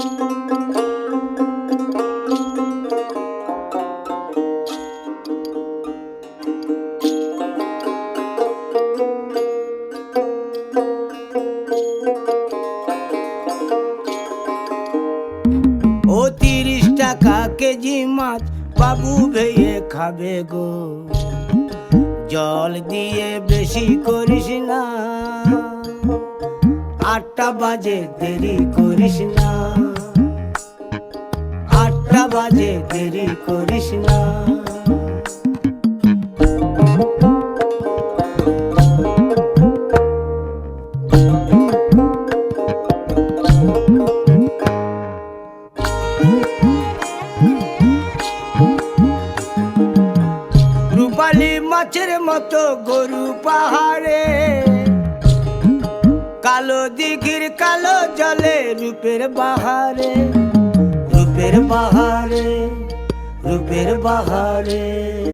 ও 30 টাকা কেজি মাছ বাবু ভেয়ে খাবে গো, জল দিয়ে বেশি করিস না, 8টা বাজে দেরি করিস না, 8টা বাজে দেরি করিস না। রূপালী মাছের মতো গরু পাহাড়ে, কালো দিঘির কালো জলে রূপের বাহারে, রূপের বাহারে, রূপের বাহারে।